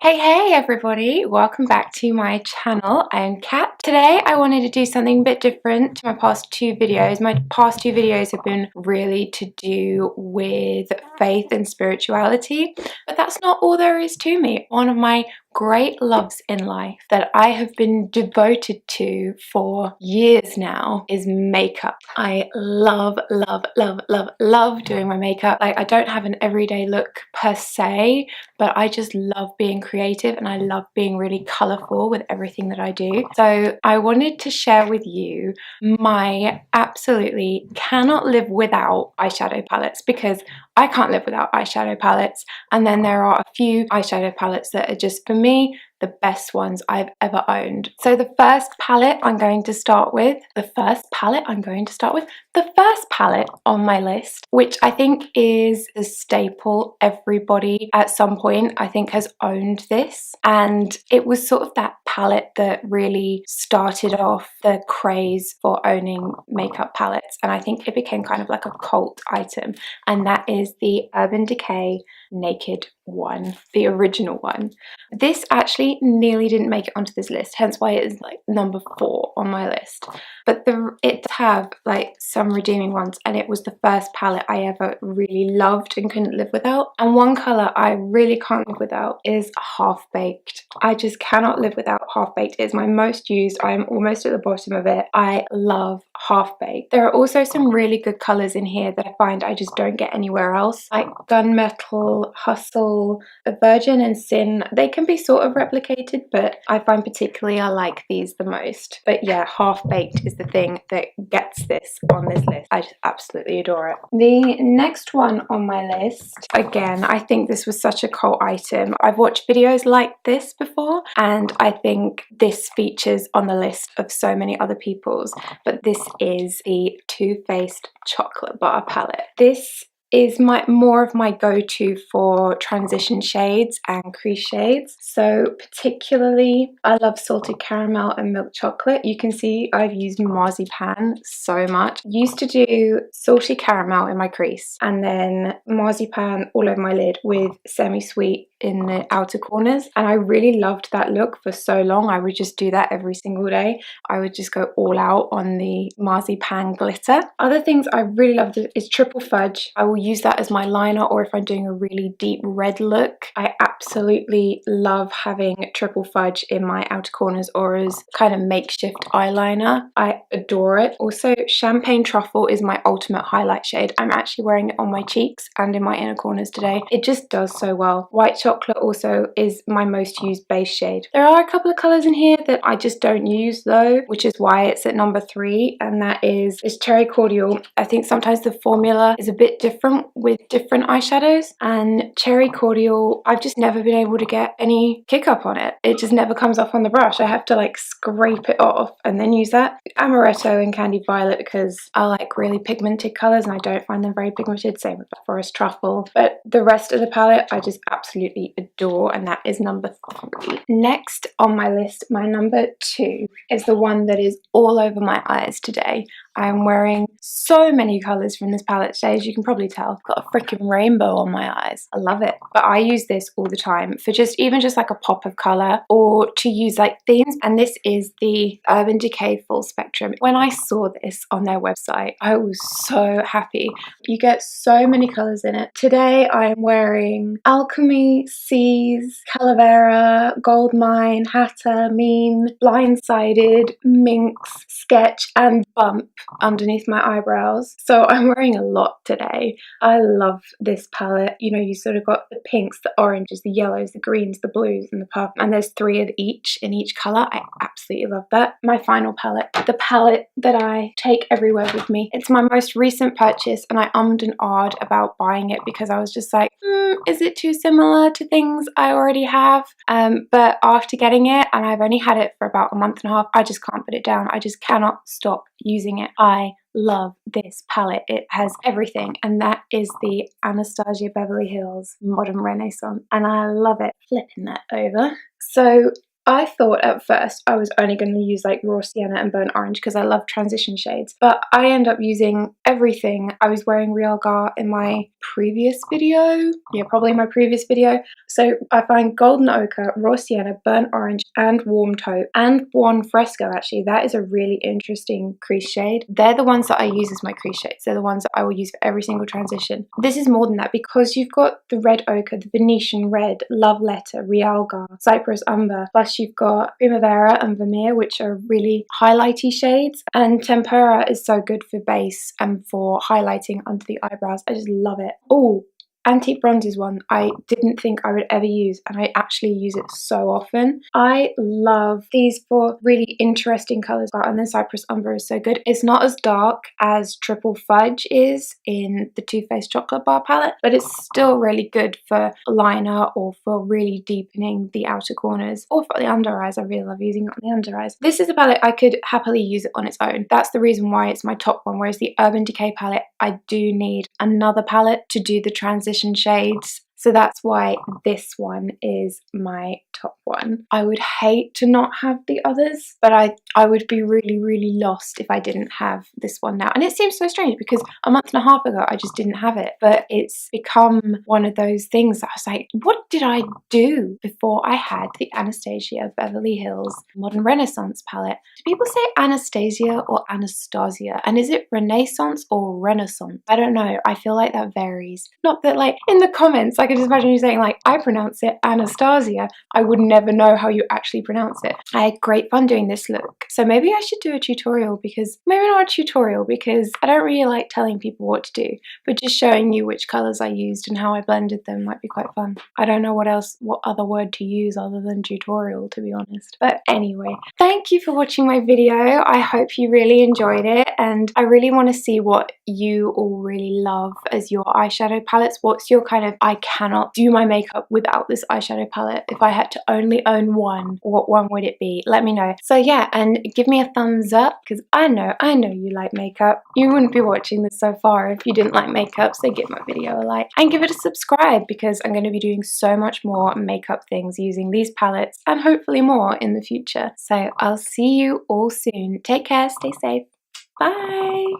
Hey everybody, welcome back to my channel. I am Kat. Today I wanted to do something a bit different to my past two videos. My past two videos have been really to do with faith and spirituality, but that's not all there is to me. One of my great loves in life that I have been devoted to for years now is makeup. I love doing my makeup. Like, I don't have an everyday look per se, but I just love being creative and I love being really colourful with everything that I do. So I wanted to share with you my absolutely cannot live without eyeshadow palettes, because I can't live without eyeshadow palettes, and then there are a few eyeshadow palettes that are just, for me, the best ones I've ever owned. So the first palette I'm going to start with, the first palette on my list, which I think is a staple, everybody at some point I think has owned this, and it was sort of that palette that really started off the craze for owning makeup palettes, and I think it became kind of like a cult item, and that is the Urban Decay Naked one, the original one. This actually nearly didn't make it onto this list, hence why it is like number 4 on my list, but it does have like some redeeming ones, and it was the first palette I ever really loved and couldn't live without. And one colour I really can't live without is Half Baked. I just cannot live without Half Baked. It is my most used. I am almost at the bottom of it. I love Half Baked. There are also some really good colours in here that I find I just don't get anywhere else, like Gunmetal, Hustle, Virgin and Sin. They can be sort of replicated, but I find particularly I like these the most. But yeah, Half Baked is the thing that gets this on this list. I just absolutely adore it. The next one on my list, again, I think this was such a cult item. I've watched videos like this before, and I think this features on the list of so many other people's, but this is the Too Faced Chocolate Bar palette. This is more of my go-to for transition shades and crease shades. So particularly I love Salted Caramel and Milk Chocolate. You can see I've used Marzipan so much. Used to do Salty Caramel in my crease and then Marzipan all over my lid with Semi-Sweet in the outer corners, and I really loved that look for so long. I would just do that every single day. I would just go all out on the Marzipan glitter. Other things I really loved is Triple Fudge. I will use that as my liner, or if I'm doing a really deep red look. I absolutely love having Triple Fudge in my outer corners or as kind of makeshift eyeliner. I adore it. Also, Champagne Truffle is my ultimate highlight shade. I'm actually wearing it on my cheeks and in my inner corners today. It just does so well. White Chocolate also is my most used base shade. There are a couple of colours in here that I just don't use though, which is why it's at number 3, and that is Cherry Cordial. I think sometimes the formula is a bit different with different eyeshadows, and Cherry Cordial, I've just never been able to get any kick up on it. It just never comes off on the brush. I have to like scrape it off and then use that. Amaretto and Candied Violet, because I like really pigmented colours and I don't find them very pigmented, same with Forest Truffle. But the rest of the palette I just absolutely adore, and that is number 3. Next on my list, my number 2 is the one that is all over my eyes today. I'm wearing so many colours from this palette today, as you can probably tell. I've got a freaking rainbow on my eyes. I love it. But I use this all the time for even just like a pop of colour, or to use like themes. And this is the Urban Decay Full Spectrum. When I saw this on their website, I was so happy. You get so many colours in it. Today I am wearing Alchemy, Seas, Calavera, Goldmine, Hatter, Mean, Blindsided, Minx, Sketch and Bump underneath my eyebrows. So I'm wearing a lot today. I love this palette. You know, you sort of got the pinks, the oranges, the yellows, the greens, the blues and the purple, and there's 3 of each in each colour. I absolutely love that. My final palette, the palette that I take everywhere with me. It's my most recent purchase, and I ummed and ahed about buying it because I was just like, is it too similar to things I already have? But after getting it, and I've only had it for about a month and a half, I just can't put it down. I just cannot stop using it. I love this palette. It has everything, and that is the Anastasia Beverly Hills Modern Renaissance, and I love it. Flipping that over. So I thought at first I was only going to use like raw sienna and burnt orange because I love transition shades, but I end up using everything. I was wearing Real Gar in my previous video, yeah, probably my previous video. So I find golden ochre, raw sienna, burnt orange, and warm taupe, and buon fresco. Actually, that is a really interesting crease shade. They're the ones that I use as my crease shades. They're the ones that I will use for every single transition. This is more than that because you've got the red ochre, the Venetian red, love letter, Real Gar, cypress umber, plus you've got primavera and vermeer, which are really highlighty shades, and tempera is so good for base and for highlighting under the eyebrows. I just love it. Oh, Antique Bronze is one I didn't think I would ever use, and I actually use it so often. I love these for really interesting colours, and then Cypress Umber is so good. It's not as dark as Triple Fudge is in the Too Faced Chocolate Bar palette, but it's still really good for liner or for really deepening the outer corners, or for the under eyes. I really love using it on the under eyes. This is a palette I could happily use it on its own. That's the reason why it's my top one, whereas the Urban Decay palette, I do need another palette to do the transition shades. So that's why this one is my top one. I would hate to not have the others, but I would be really lost if I didn't have this one now. And it seems so strange because a month and a half ago I just didn't have it, but it's become one of those things that I was like, what did I do before I had the Anastasia Beverly Hills Modern Renaissance palette? Do people say Anastasia or Anastasia? And is it Renaissance or Renaissance? I don't know. I feel like that varies. Not that, like, in the comments I can just imagine you saying like, I pronounce it Anastasia. I would never know how you actually pronounce it. I had great fun doing this look. So maybe I should do a tutorial, because maybe not a tutorial because I don't really like telling people what to do, but just showing you which colours I used and how I blended them might be quite fun. I don't know what other word to use other than tutorial, to be honest. But anyway, thank you for watching my video. I hope you really enjoyed it, and I really want to see what you all really love as your eyeshadow palettes. What's your kind of, I cannot do my makeup without this eyeshadow palette. If I had to only own one, what one would it be? Let me know. So yeah, and give me a thumbs up because I know you like makeup. You wouldn't be watching this so far if you didn't like makeup, so give my video a like and give it a subscribe because I'm going to be doing so much more makeup things using these palettes and hopefully more in the future. So I'll see you all soon. Take care, stay safe. Bye!